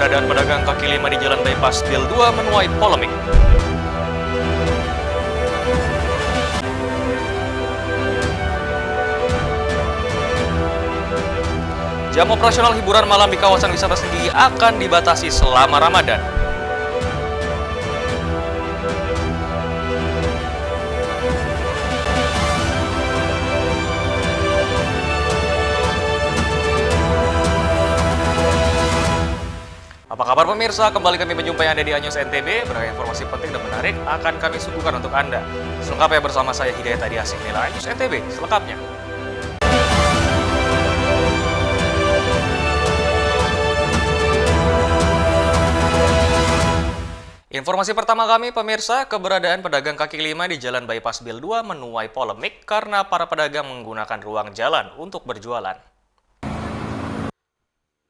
keberadaan pedagang kaki lima di Jalan Bypass Bil 2 menuai polemik. Jam operasional hiburan malam di kawasan wisata Senggigi akan dibatasi selama Ramadan. Apa kabar pemirsa? Kembali kami menjumpai Anda di Anyus NTB. Beragam informasi penting dan menarik akan kami suguhkan untuk Anda. Selengkapnya bersama saya Hidayat Adiasih. Inilah Anyus NTB selengkapnya. Informasi pertama kami, pemirsa, keberadaan pedagang kaki lima di Jalan Bypass Bil 2 menuai polemik karena para pedagang menggunakan ruang jalan untuk berjualan.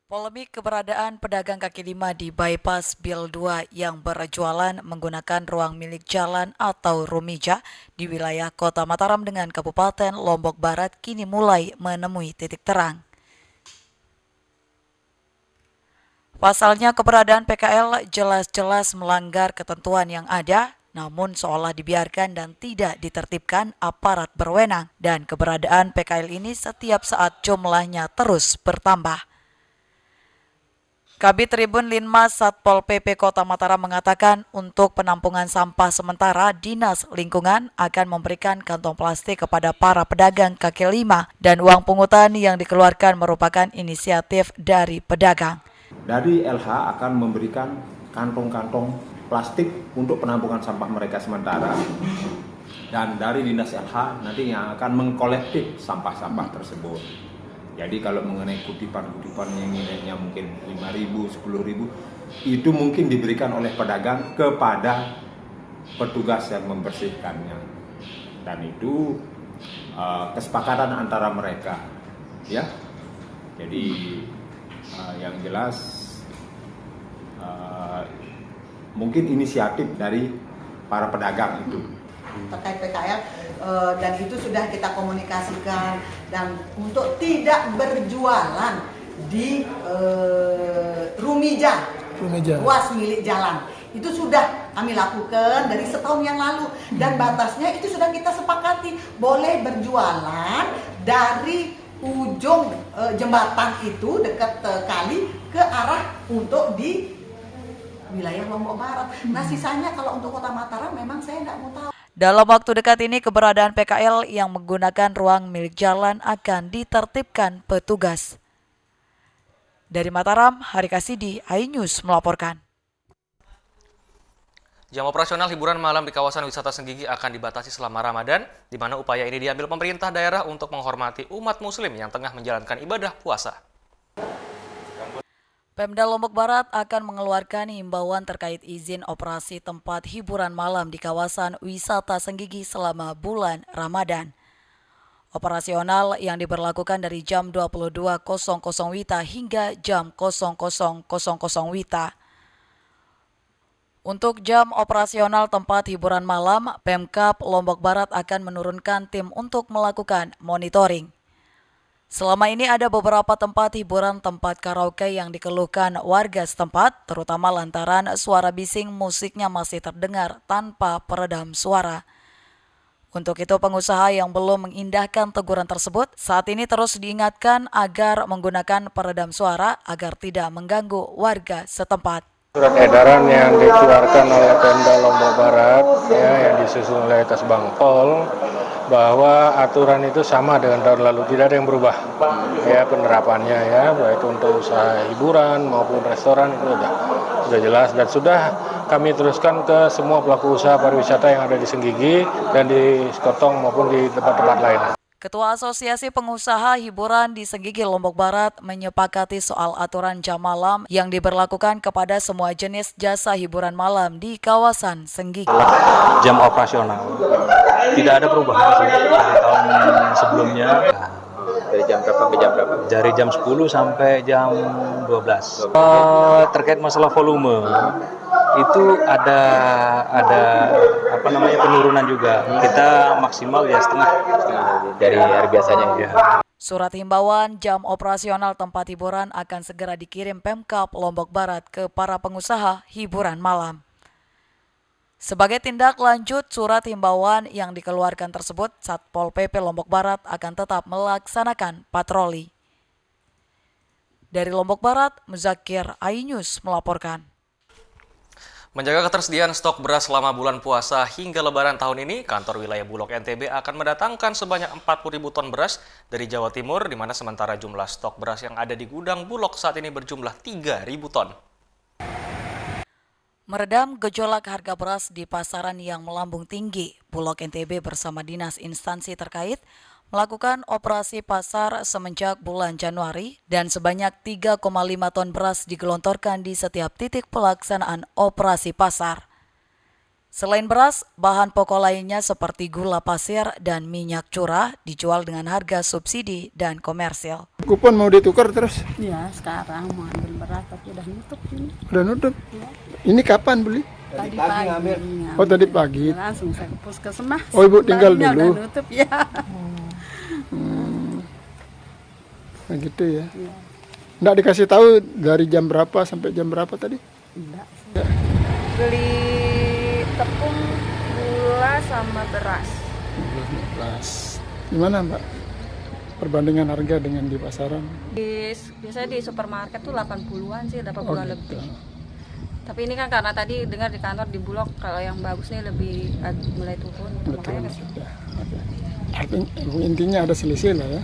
Polemik keberadaan pedagang kaki lima di Bypass Bil 2 yang berjualan menggunakan ruang milik jalan atau rumija di wilayah Kota Mataram dengan Kabupaten Lombok Barat kini mulai menemui titik terang. Pasalnya keberadaan PKL jelas-jelas melanggar ketentuan yang ada, namun seolah dibiarkan dan tidak ditertibkan aparat berwenang, dan keberadaan PKL ini setiap saat jumlahnya terus bertambah. Kabid Tribun Linmas Satpol PP Kota Mataram mengatakan untuk penampungan sampah sementara Dinas Lingkungan akan memberikan kantong plastik kepada para pedagang kaki lima dan uang pungutan yang dikeluarkan merupakan inisiatif dari pedagang. Dari LH akan memberikan kantong-kantong plastik untuk penampungan sampah mereka sementara, dan dari Dinas LH nanti yang akan mengkolektif sampah-sampah tersebut. Jadi kalau mengenai kutipan-kutipan yang nilainya mungkin 5.000, 10.000, itu mungkin diberikan oleh pedagang kepada petugas yang membersihkannya. Dan itu kesepakatan antara mereka, ya. Jadi yang jelas mungkin inisiatif dari para pedagang itu. Terkait PKL dan itu sudah kita komunikasikan, dan untuk tidak berjualan di rumija, ruas milik jalan, itu sudah kami lakukan dari setahun yang lalu, dan batasnya itu sudah kita sepakati, boleh berjualan dari ujung jembatan itu dekat kali ke arah untuk di wilayah Lombok Barat. Nah sisanya kalau untuk Kota Mataram memang saya nggak mau tahu. Dalam waktu dekat ini keberadaan PKL yang menggunakan ruang milik jalan akan ditertibkan petugas. Dari Mataram, Hari Kasidi, iNews melaporkan. Jam operasional hiburan malam di kawasan wisata Senggigi akan dibatasi selama Ramadan, di mana upaya ini diambil pemerintah daerah untuk menghormati umat muslim yang tengah menjalankan ibadah puasa. Pemda Lombok Barat akan mengeluarkan himbauan terkait izin operasi tempat hiburan malam di kawasan wisata Senggigi selama bulan Ramadan. Operasional yang diberlakukan dari jam 22.00 WITA hingga jam 00.00 WITA. Untuk jam operasional tempat hiburan malam, Pemkab Lombok Barat akan menurunkan tim untuk melakukan monitoring. Selama ini ada beberapa tempat hiburan tempat karaoke yang dikeluhkan warga setempat, terutama lantaran suara bising musiknya masih terdengar tanpa peredam suara. Untuk itu pengusaha yang belum mengindahkan teguran tersebut saat ini terus diingatkan agar menggunakan peredam suara agar tidak mengganggu warga setempat. Surat edaran yang dikeluarkan oleh Pemda Lombok Barat yang disusun oleh Kasbangpol bahwa aturan itu sama dengan tahun lalu, tidak ada yang berubah ya penerapannya ya, baik untuk usaha hiburan maupun restoran itu sudah jelas dan sudah kami teruskan ke semua pelaku usaha pariwisata yang ada di Senggigi dan di Sekotong maupun di tempat-tempat lain. Ketua Asosiasi Pengusaha Hiburan di Senggigi Lombok Barat menyepakati soal aturan jam malam yang diberlakukan kepada semua jenis jasa hiburan malam di kawasan Senggigi. Jam operasional tidak ada perubahan dari tahun sebelumnya. Dari jam berapa ke jam berapa? Dari jam 10 sampai jam 12. Terkait masalah volume itu ada penurunan juga. Kita maksimal ya setengah Dari hari biasanya. Ya. Surat himbauan jam operasional tempat hiburan akan segera dikirim Pemkab Lombok Barat ke para pengusaha hiburan malam. Sebagai tindak lanjut surat himbauan yang dikeluarkan tersebut, Satpol PP Lombok Barat akan tetap melaksanakan patroli. Dari Lombok Barat, Muzakir iNews melaporkan. Menjaga ketersediaan stok beras selama bulan puasa hingga Lebaran tahun ini, kantor wilayah Bulog NTB akan mendatangkan sebanyak 40.000 ton beras dari Jawa Timur, di mana sementara jumlah stok beras yang ada di gudang Bulog saat ini berjumlah 3.000 ton. Meredam gejolak harga beras di pasaran yang melambung tinggi, Bulog NTB bersama dinas instansi terkait melakukan operasi pasar semenjak bulan Januari dan sebanyak 3,5 ton beras digelontorkan di setiap titik pelaksanaan operasi pasar. Selain beras, bahan pokok lainnya seperti gula pasir dan minyak curah dijual dengan harga subsidi dan komersil. Kupon mau ditukar terus? Ya, sekarang mau ambil beras tapi udah nutup ini. Udah nutup? Ya. Ini kapan beli? Tadi pagi ngambil. Oh, tadi pagi. Langsung saya ke puskesmas. Oh, Ibu tinggal dulu. Udah nutup ya. Nah gitu ya. Nggak dikasih tahu dari jam berapa sampai jam berapa tadi? Enggak. Ya. Beli tepung, gula sama beras. Beras. Gimana Mbak? Perbandingan harga dengan di pasaran? Biasanya di supermarket tuh 80-an sih, 80-an gitu. lebih. Tapi ini kan karena tadi dengar di kantor di Bulog kalau yang bagus nih lebih mulai turun. Betul. Intinya ada selisih lah ya.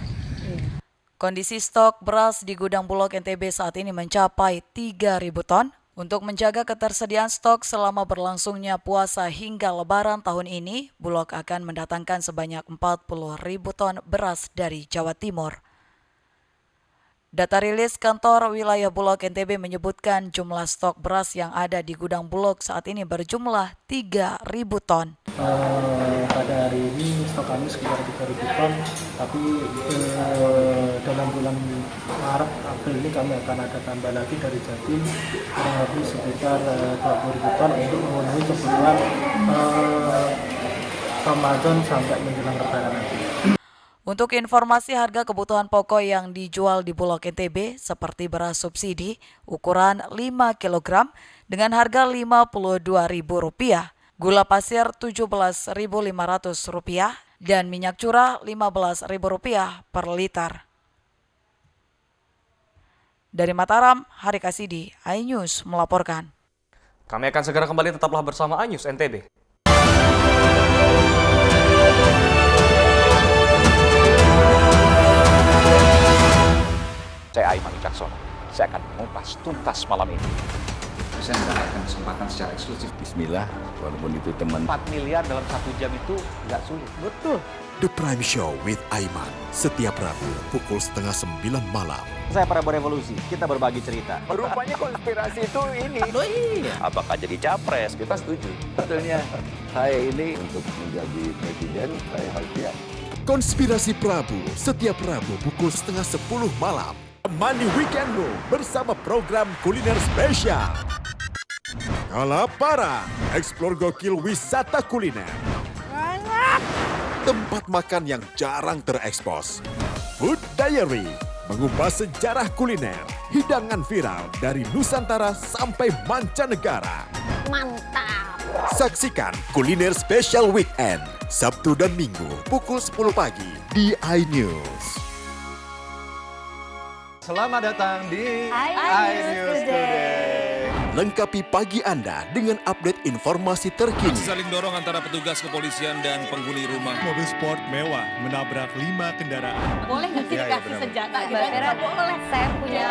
Kondisi stok beras di gudang Bulog NTB saat ini mencapai 3.000 ton. Untuk menjaga ketersediaan stok selama berlangsungnya puasa hingga Lebaran tahun ini, Bulog akan mendatangkan sebanyak 40.000 ton beras dari Jawa Timur. Data rilis kantor wilayah Bulog NTB menyebutkan jumlah stok beras yang ada di gudang Bulog saat ini berjumlah 3.000 ton. Pada hari ini stok kami sekitar 3.000 ton, tapi dalam bulan Maret, April ini kami akan ada tambah lagi dari Jatim kurang lebih sekitar 20.000 ton untuk memenuhi kebutuhan Ramadan sampai menjelang Lebaran nanti. Untuk informasi harga kebutuhan pokok yang dijual di Bulog NTB seperti beras subsidi ukuran 5 kg dengan harga Rp52.000, gula pasir Rp17.500 dan minyak curah Rp15.000 per liter. Dari Mataram, Hari Kasidi, iNews melaporkan. Kami akan segera kembali, tetaplah bersama iNews NTB. Saya Aiman Wicaksono. Saya akan mengupas tuntas malam ini. Saya mendapatkan kesempatan secara eksklusif. Bismillah, walaupun itu teman. 4 miliar dalam 1 jam itu nggak sulit. Betul. The Prime Show with Aiman, setiap Rabu pukul 8:30 malam. Saya Prabowo Revolusi, kita berbagi cerita. Rupanya konspirasi itu ini. Oh iya. Apakah jadi capres? Kita setuju. Sebetulnya saya ini untuk menjadi presiden, saya harus siap. Konspirasi Prabu, setiap Rabu pukul 9:30 malam. Money Weekendmu bersama program kuliner spesial. Kalaparan, eksplor gokil wisata kuliner. Tempat makan yang jarang terekspos. Food Diary, mengupas sejarah kuliner, hidangan viral dari Nusantara sampai mancanegara. Mantap. Saksikan Kuliner Special Weekend, Sabtu dan Minggu pukul 10 pagi di iNews. Selamat datang di iNews Today. Lengkapi pagi Anda dengan update informasi terkini. Saling dorong antara petugas kepolisian dan penghuni rumah. Mobil sport mewah menabrak 5 kendaraan. Boleh nggak sih dikasih senjata? Nggak boleh. Saya punya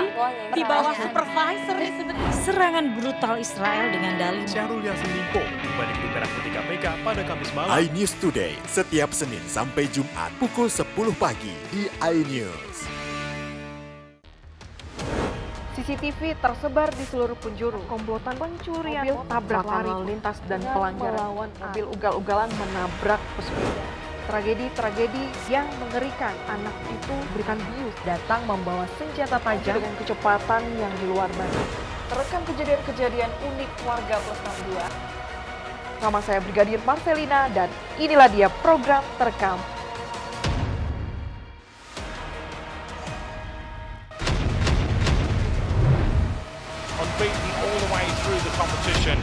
di bawah supervisor nih sebenarnya. Serangan brutal Israel dengan dalih Syahrul Yassin Limpo kembali ke Merah Putih KPK pada Kamis malam. iNews Today setiap Senin sampai Jumat pukul 10 pagi di iNews. CCTV tersebar di seluruh penjuru. Komplotan pencurian mobil, tabrakan lalu lintas dan pelanggaran melawan mobil ugal-ugalan menabrak pesepeda. Tragedi-tragedi yang mengerikan. Anak itu berikan bius, datang membawa senjata tajam dengan kecepatan yang di luar batas. Terekam kejadian-kejadian unik warga plus 62. Nama saya Brigadir Marcelina dan inilah dia program terekam. beaten all the way through the competition.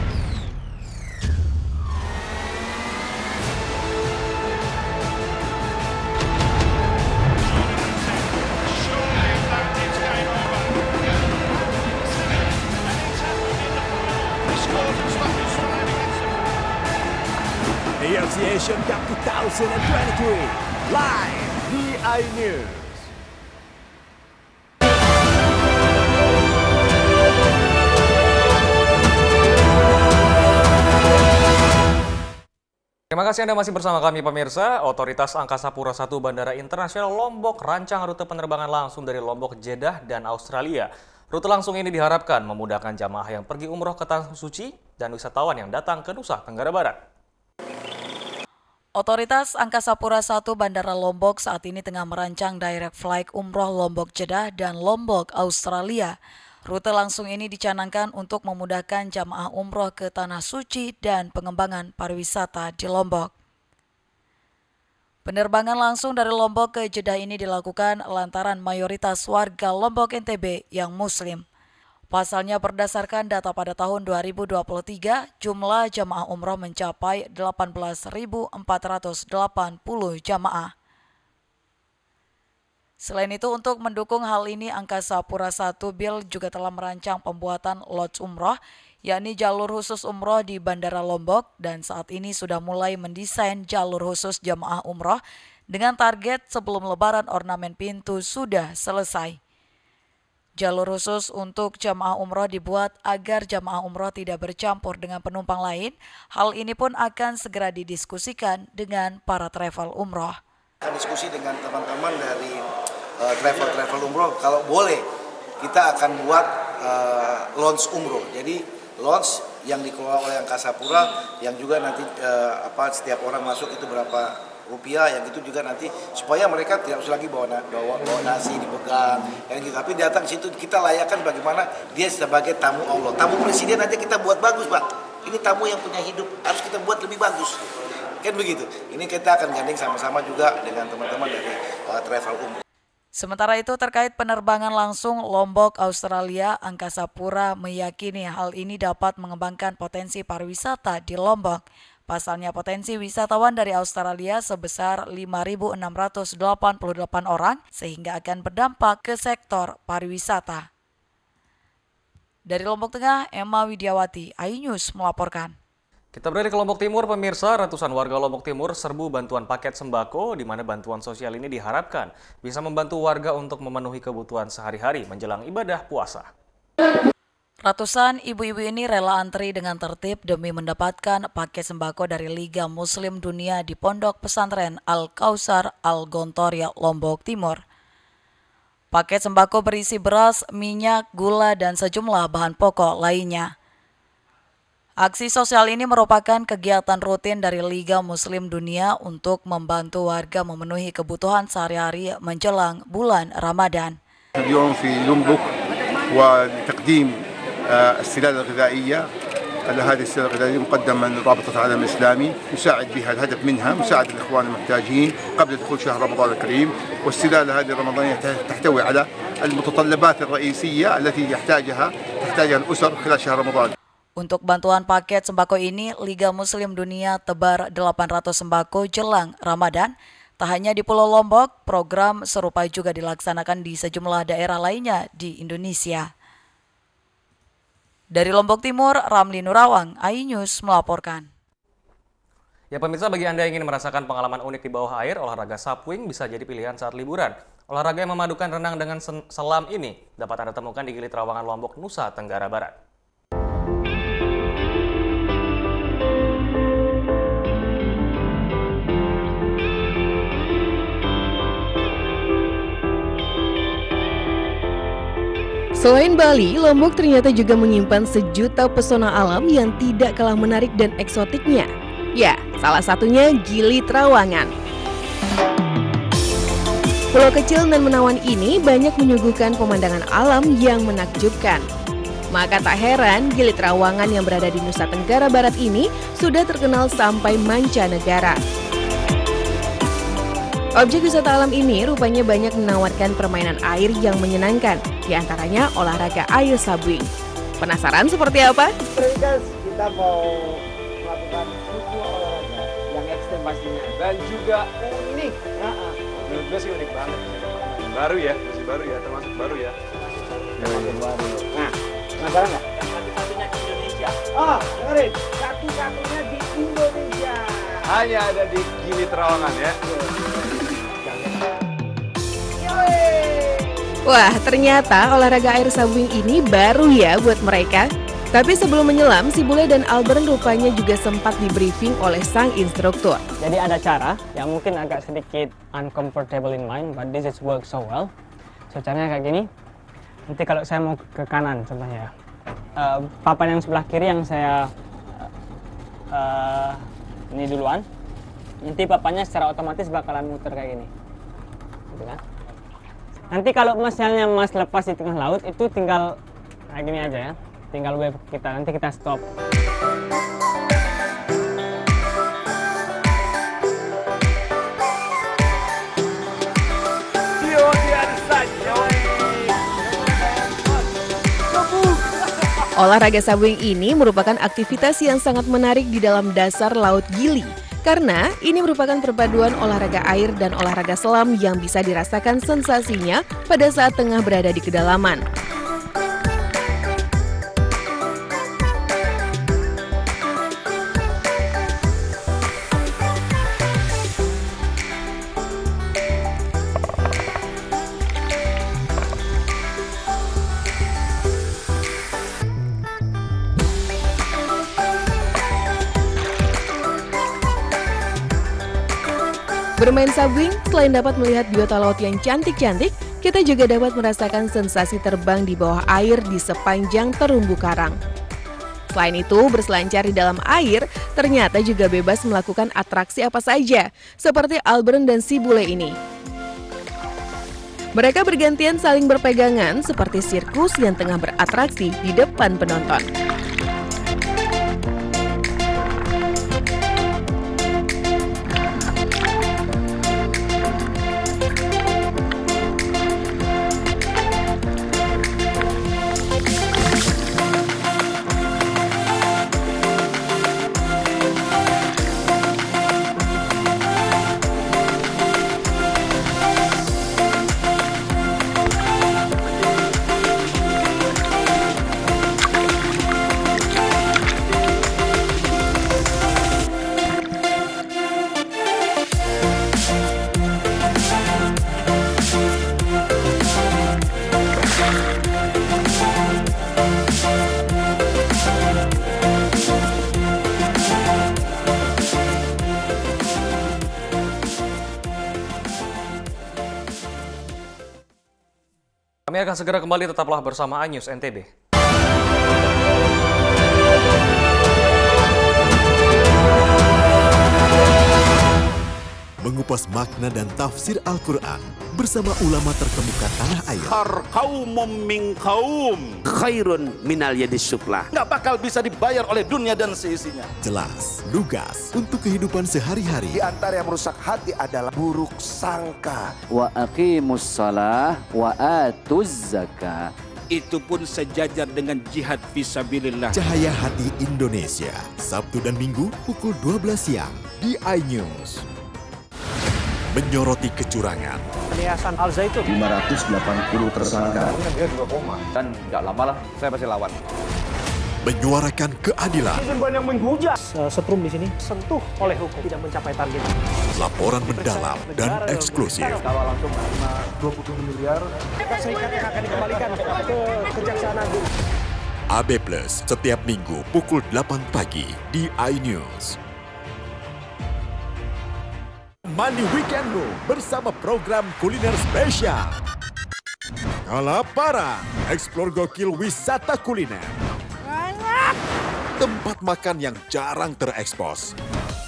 AFC Asian Cup 2023 live di iNews. Terima kasih Anda masih bersama kami pemirsa. Otoritas Angkasa Pura I Bandara Internasional Lombok rancang rute penerbangan langsung dari Lombok, Jeddah, dan Australia. Rute langsung ini diharapkan memudahkan jamaah yang pergi umroh ke Tanah Suci dan wisatawan yang datang ke Nusa Tenggara Barat. Otoritas Angkasa Pura I Bandara Lombok saat ini tengah merancang direct flight umroh Lombok Jeddah dan Lombok Australia. Rute langsung ini dicanangkan untuk memudahkan jamaah umroh ke Tanah Suci dan pengembangan pariwisata di Lombok. Penerbangan langsung dari Lombok ke Jeddah ini dilakukan lantaran mayoritas warga Lombok NTB yang Muslim. Pasalnya berdasarkan data pada tahun 2023, jumlah jamaah umroh mencapai 18.480 jamaah. Selain itu, untuk mendukung hal ini, Angkasa Pura I Bil juga telah merancang pembuatan lodge umroh, yakni jalur khusus umroh di Bandara Lombok, dan saat ini sudah mulai mendesain jalur khusus jamaah umroh dengan target sebelum Lebaran ornamen pintu sudah selesai. Jalur khusus untuk jamaah umroh dibuat agar jamaah umroh tidak bercampur dengan penumpang lain. Hal ini pun akan segera didiskusikan dengan para travel umroh. Akan diskusi dengan teman-teman dari travel umroh, kalau boleh kita akan buat lounge umroh. Jadi lounge yang dikelola oleh Angkasa Pura, yang juga nanti setiap orang masuk itu berapa rupiah, yang itu juga nanti supaya mereka tidak usah lagi bawa nasi dipegang, gitu. Tapi datang situ kita layakkan bagaimana dia sebagai tamu Allah. Tamu presiden aja kita buat bagus, Pak. Ini tamu yang punya hidup, harus kita buat lebih bagus. Kan begitu. Ini kita akan gandeng sama-sama juga dengan teman-teman dari travel umroh. Sementara itu, terkait penerbangan langsung Lombok Australia, Angkasa Pura meyakini hal ini dapat mengembangkan potensi pariwisata di Lombok. Pasalnya potensi wisatawan dari Australia sebesar 5.688 orang sehingga akan berdampak ke sektor pariwisata. Dari Lombok Tengah, Emma Widiawati, iNews melaporkan. Kita berada ke Lombok Timur, pemirsa. Ratusan warga Lombok Timur serbu bantuan paket sembako, di mana bantuan sosial ini diharapkan bisa membantu warga untuk memenuhi kebutuhan sehari-hari menjelang ibadah puasa. Ratusan ibu-ibu ini rela antri dengan tertib demi mendapatkan paket sembako dari Liga Muslim Dunia di Pondok Pesantren Al-Kausar Al-Gontoria, Lombok Timur. Paket sembako berisi beras, minyak, gula, dan sejumlah bahan pokok lainnya. Aksi sosial ini merupakan kegiatan rutin dari Liga Muslim Dunia untuk membantu warga memenuhi kebutuhan sehari-hari menjelang bulan Ramadan. اليوم في لومبوك ولتقديم السلالة الغذائية. هذه السلالة الغذائية مقدمة من رابطة العالم الإسلامي يساعد بها الهدف منها مساعدة الإخوان المحتاجين قبل دخول شهر رمضان الكريم، والسلالة هذه الرمضانية تحتوي على المتطلبات الرئيسية التي تحتاجها الأسر خلال شهر رمضان. Untuk bantuan paket sembako ini, Liga Muslim Dunia tebar 800 sembako jelang Ramadan. Tak hanya di Pulau Lombok, program serupa juga dilaksanakan di sejumlah daerah lainnya di Indonesia. Dari Lombok Timur, Ramli Nurawang, iNews melaporkan. Ya pemirsa, bagi Anda yang ingin merasakan pengalaman unik di bawah air, olahraga subwing bisa jadi pilihan saat liburan. Olahraga yang memadukan renang dengan selam ini dapat Anda temukan di Gili Trawangan Lombok, Nusa Tenggara Barat. Selain Bali, Lombok ternyata juga menyimpan sejuta pesona alam yang tidak kalah menarik dan eksotiknya. Ya, salah satunya Gili Trawangan. Pulau kecil dan menawan ini banyak menyuguhkan pemandangan alam yang menakjubkan. Maka tak heran Gili Trawangan yang berada di Nusa Tenggara Barat ini sudah terkenal sampai mancanegara. Objek wisata alam ini rupanya banyak menawarkan permainan air yang menyenangkan, di antaranya olahraga air subwing. Penasaran seperti apa? Kita mau melakukan suku olahraga yang ekstrem pastinya dan juga unik. Menurut gue sih unik banget. Baru ya, masih baru ya, termasuk baru ya. Termasuk baru. Nah, penasaran nggak? Satu-satunya di Indonesia. Oh, dengerin. Satu-satunya di Indonesia. Hanya ada di Gili Trawangan ya. Wah, ternyata olahraga air sabung ini baru ya buat mereka. Tapi sebelum menyelam, si Bule dan Albert rupanya juga sempat di-briefing oleh sang instruktur. Jadi ada cara yang mungkin agak sedikit uncomfortable in mind, but this is work so well. So caranya kayak gini. Nanti kalau saya mau ke kanan contohnya, papan yang sebelah kiri yang saya ini duluan. Nanti papannya secara otomatis bakalan muter kayak gini. Gitu kan? Nanti kalau misalnya Mas lepas di tengah laut, itu tinggal kayak gini aja ya. Tinggal wave kita, nanti kita stop. Olahraga sabung ini merupakan aktivitas yang sangat menarik di dalam dasar Laut Gili. Karena ini merupakan perpaduan olahraga air dan olahraga selam yang bisa dirasakan sensasinya pada saat tengah berada di kedalaman. Bermain sabwing, selain dapat melihat biota laut yang cantik-cantik, kita juga dapat merasakan sensasi terbang di bawah air di sepanjang terumbu karang. Selain itu, berselancar di dalam air ternyata juga bebas melakukan atraksi apa saja, seperti Albert dan si Bule ini. Mereka bergantian saling berpegangan seperti sirkus yang tengah beratraksi di depan penonton. Kami akan segera kembali, tetaplah bersama iNews NTB. Mengupas makna dan tafsir Al-Quran bersama ulama terkemuka tanah air. Qaumum min qaum khairun minal yadis suflah. Nggak bakal bisa dibayar oleh dunia dan seisinya. Jelas, lugas untuk kehidupan sehari-hari. Di antara yang merusak hati adalah buruk sangka. Wa aqimus shalah wa atuz zakah. Itu pun sejajar dengan jihad fisabilillah. Cahaya Hati Indonesia, Sabtu dan Minggu pukul 12 siang di iNews. Menyoroti kecurangan. Yayasan Al Zaitun 580 tersangka. Dia 2 koma. Dan nggak lama lah, saya pasti lawan. Menyuarakan keadilan. Yang menghujat. Setrum di sini sentuh oleh hukum, tidak mencapai target. Laporan mendalam dan eksklusif. Kalau langsung 20 miliar. Serikat yang akan dikembalikan ke Kejaksaan Agung. AB Plus setiap Minggu pukul 8 pagi di iNews. Mandi Weekendmu bersama program kuliner spesial. Kalaparan, eksplor gokil wisata kuliner. Tempat makan yang jarang terekspos.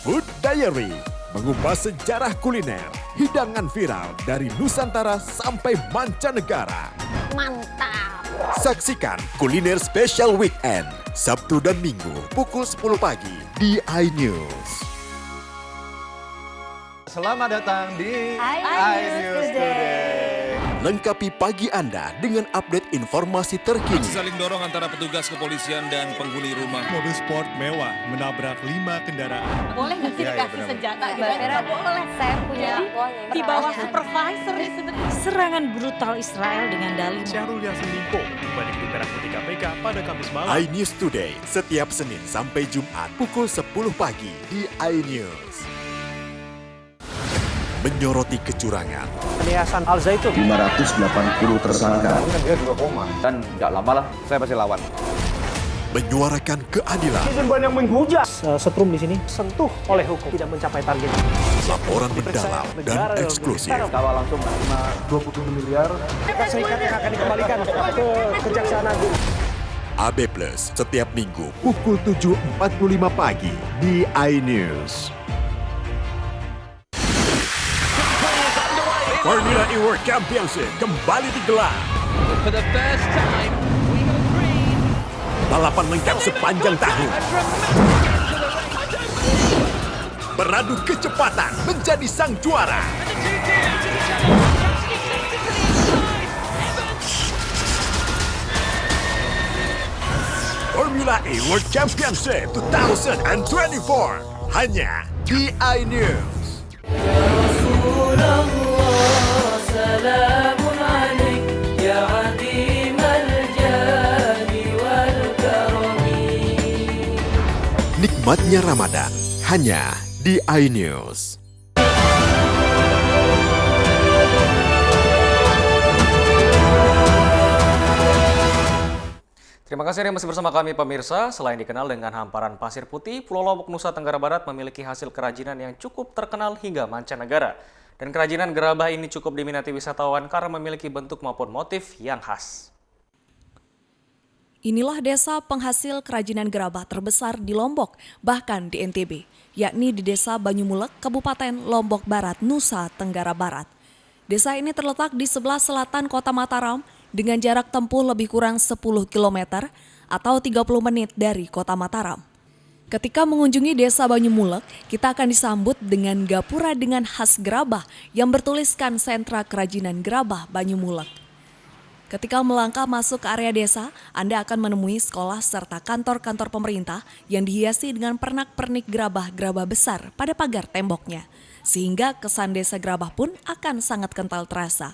Food Diary, mengupas sejarah kuliner, hidangan viral dari Nusantara sampai mancanegara. Mantap. Saksikan Kuliner Special Weekend, Sabtu dan Minggu pukul 10 pagi di iNews. Selamat datang di iNews Today. Lengkapi pagi Anda dengan update informasi terkini. Aksi saling dorong antara petugas kepolisian dan penghuni rumah. Mobil sport mewah menabrak 5 kendaraan. Boleh nggak sih dikasih senjata gitu? Nggak boleh. Saya punya di bawah supervisor nih sebenarnya. Serangan brutal Israel dengan dalih Syahrul Yassin Limpo kembali ke Merah Putih KPK pada Kamis malam. iNews Today, setiap Senin sampai Jumat pukul 10 pagi di iNews. Menyoroti kecurangan, Yayasan Al Zaitun 580 tersangka. Dia juga koma. Dan nggak lama lah, saya pasti lawan. menyuarakan keadilan, Netizen yang menghujat. Setrum di sini sentuh oleh hukum, tidak mencapai target. laporan mendalam dan eksklusif. Kawal langsung 27 miliar. Amerika Serikat yang akan dikembalikan ke Kejaksaan Agung. AB Plus setiap Minggu pukul 7.45 pagi di iNews. Formula E World Championship kembali digelar. For the first time, we go green. Balapan lengkap sepanjang tahun. Beradu kecepatan menjadi sang juara. Formula E World Championship 2024 hanya di iNews. Nikmatnya Ramadan hanya di iNews. Terima kasih yang masih bersama kami pemirsa. Selain dikenal dengan hamparan pasir putih, Pulau Lombok, Nusa Tenggara Barat memiliki hasil kerajinan yang cukup terkenal hingga mancanegara. Dan kerajinan gerabah ini cukup diminati wisatawan karena memiliki bentuk maupun motif yang khas. Inilah desa penghasil kerajinan gerabah terbesar di Lombok, bahkan di NTB, yakni di Desa Banyumulek, Kabupaten Lombok Barat, Nusa Tenggara Barat. Desa ini terletak di sebelah selatan kota Mataram dengan jarak tempuh lebih kurang 10 km atau 30 menit dari kota Mataram. Ketika mengunjungi Desa Banyumulek, kita akan disambut dengan gapura dengan khas gerabah yang bertuliskan Sentra Kerajinan Gerabah Banyumulek. Ketika melangkah masuk ke area desa, Anda akan menemui sekolah serta kantor-kantor pemerintah yang dihiasi dengan pernak-pernik gerabah-gerabah besar pada pagar temboknya, sehingga kesan desa gerabah pun akan sangat kental terasa.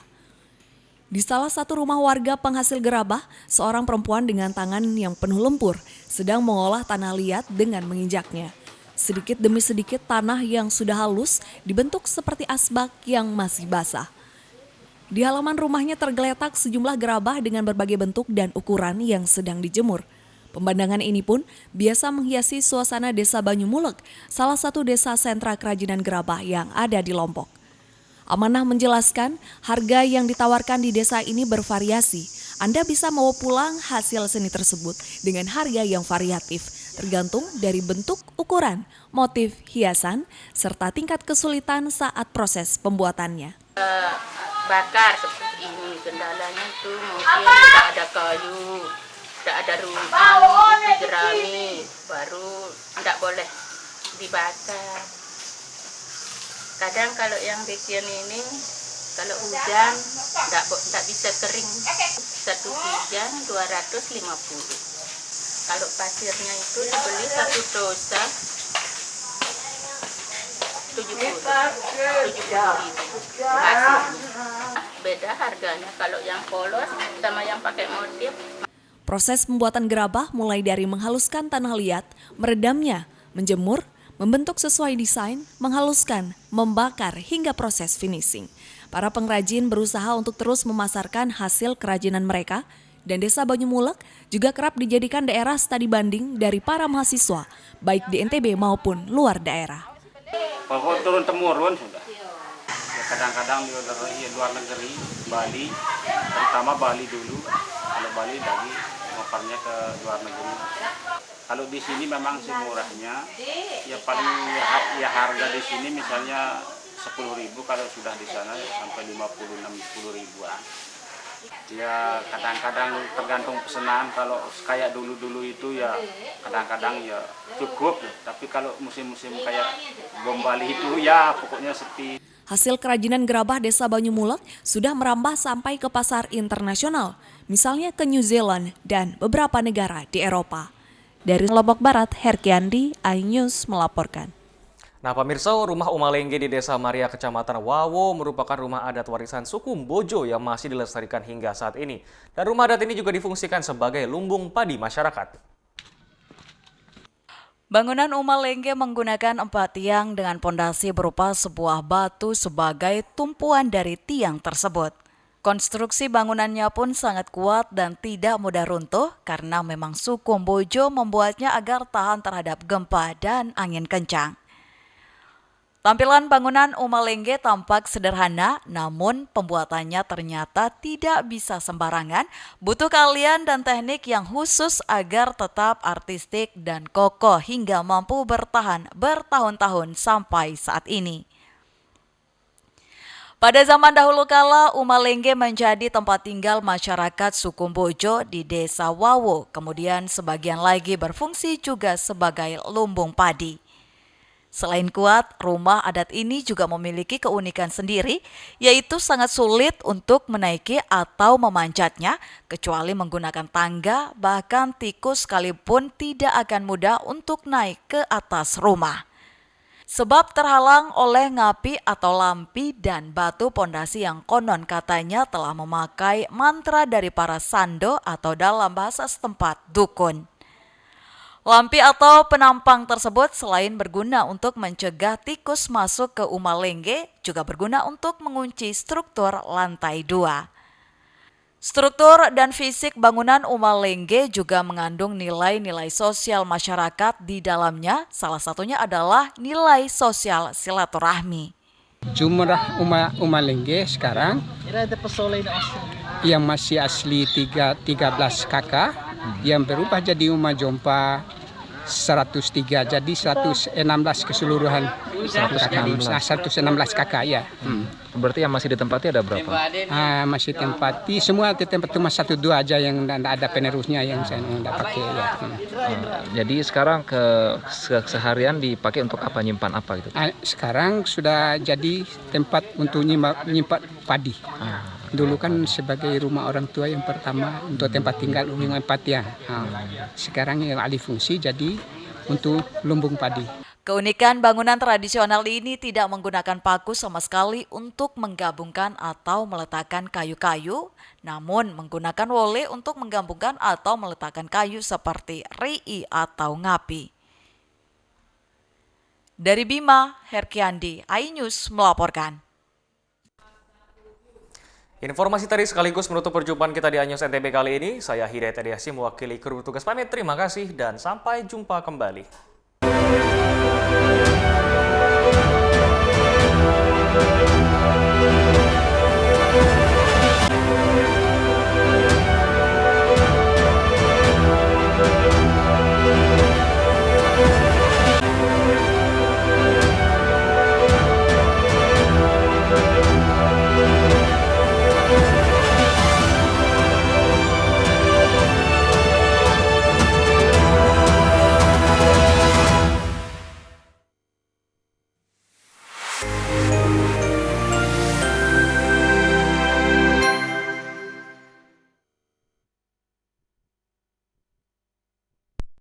Di salah satu rumah warga penghasil gerabah, seorang perempuan dengan tangan yang penuh lumpur sedang mengolah tanah liat dengan menginjaknya. Sedikit demi sedikit tanah yang sudah halus dibentuk seperti asbak yang masih basah. Di halaman rumahnya tergeletak sejumlah gerabah dengan berbagai bentuk dan ukuran yang sedang dijemur. Pemandangan ini pun biasa menghiasi suasana Desa Banyumulek, salah satu desa sentra kerajinan gerabah yang ada di Lombok. Amanah menjelaskan, harga yang ditawarkan di desa ini bervariasi. Anda bisa membawa pulang hasil seni tersebut dengan harga yang variatif, tergantung dari bentuk, ukuran, motif, hiasan, serta tingkat kesulitan saat proses pembuatannya. Bakar seperti ini, kendalanya itu mungkin tidak ada kayu, tidak ada rumput, jerami, baru tidak boleh dibakar. Kadang kalau yang bikin ini, kalau hujan tidak bisa kering, satu kijang 250. Kalau pasirnya itu dibeli satu dosa 70.000. Beda harganya kalau yang polos sama yang pakai motif. Proses pembuatan gerabah mulai dari menghaluskan tanah liat, meredamnya, menjemur, membentuk sesuai desain, menghaluskan, membakar hingga proses finishing. Para pengrajin berusaha untuk terus memasarkan hasil kerajinan mereka, dan Desa Banyumulek juga kerap dijadikan daerah studi banding dari para mahasiswa, baik di NTB maupun luar daerah. Pokoknya turun temurun sudah. Ya, kadang-kadang di luar negeri, Bali, terutama Bali dulu. Kalau Bali lagi ngoparnya ke luar negeri. Kalau di sini memang sih murahnya, ya paling ya harga di sini misalnya 10.000, kalau sudah di sana sampai 50-60 ribuan. Ya kadang-kadang tergantung pesanan, kalau kayak dulu-dulu itu ya kadang-kadang ya cukup, tapi kalau musim-musim kayak bom Bali itu ya pokoknya sepi. Hasil kerajinan gerabah Desa Banyumulek sudah merambah sampai ke pasar internasional, misalnya ke New Zealand dan beberapa negara di Eropa. Dari Lombok Barat, Herkiandi, iNews melaporkan. Nah pemirsa, rumah Umalengge di Desa Maria, Kecamatan Wawo merupakan rumah adat warisan suku Mbojo yang masih dilestarikan hingga saat ini. Dan rumah adat ini juga difungsikan sebagai lumbung padi masyarakat. Bangunan Umalengge menggunakan 4 tiang dengan pondasi berupa sebuah batu sebagai tumpuan dari tiang tersebut. Konstruksi bangunannya pun sangat kuat dan tidak mudah runtuh karena memang suku Mbojo membuatnya agar tahan terhadap gempa dan angin kencang. Tampilan bangunan Umalengge tampak sederhana, namun pembuatannya ternyata tidak bisa sembarangan, butuh keahlian dan teknik yang khusus agar tetap artistik dan kokoh hingga mampu bertahan bertahun-tahun sampai saat ini. Pada zaman dahulu kala, Umalengge menjadi tempat tinggal masyarakat suku Mbojo di Desa Wawo, kemudian sebagian lagi berfungsi juga sebagai lumbung padi. Selain kuat, rumah adat ini juga memiliki keunikan sendiri, yaitu sangat sulit untuk menaiki atau memanjatnya, kecuali menggunakan tangga, bahkan tikus sekalipun tidak akan mudah untuk naik ke atas rumah. Sebab terhalang oleh ngapi atau lampi dan batu pondasi yang konon katanya telah memakai mantra dari para sando atau dalam bahasa setempat dukun. Lampi atau penampang tersebut selain berguna untuk mencegah tikus masuk ke Umalengge, juga berguna untuk mengunci struktur lantai 2. Struktur dan fisik bangunan Umalengge juga mengandung nilai-nilai sosial masyarakat di dalamnya, salah satunya adalah nilai sosial silaturahmi. Jumlah Umalengge sekarang yang masih asli 13 kakak, yang berubah jadi Uma Jompa 103, jadi 116 keseluruhan. 116 kakak ya. Berarti yang masih ditempati ada berapa? Masih tempati semua di tempat cuma 1-2 aja yang ada penerusnya yang saya tidak pakai ya. Jadi sekarang seharian dipakai untuk apa, nyimpan apa gitu? Sekarang sudah jadi tempat untuk nyimpan padi. Dulu kan sebagai rumah orang tua yang pertama untuk tempat tinggal umum 4 ya. Sekarang yang alih fungsi jadi untuk lumbung padi. Keunikan bangunan tradisional ini tidak menggunakan paku sama sekali untuk menggabungkan atau meletakkan kayu-kayu, namun menggunakan wole untuk menggabungkan atau meletakkan kayu seperti rii atau ngapi. Dari Bima, Herkiandi, iNews melaporkan. Informasi tadi sekaligus menutup perjumpaan kita di iNews NTB kali ini. Saya Hidayat Adiasi mewakili kru tugas pamit. Terima kasih dan sampai jumpa kembali.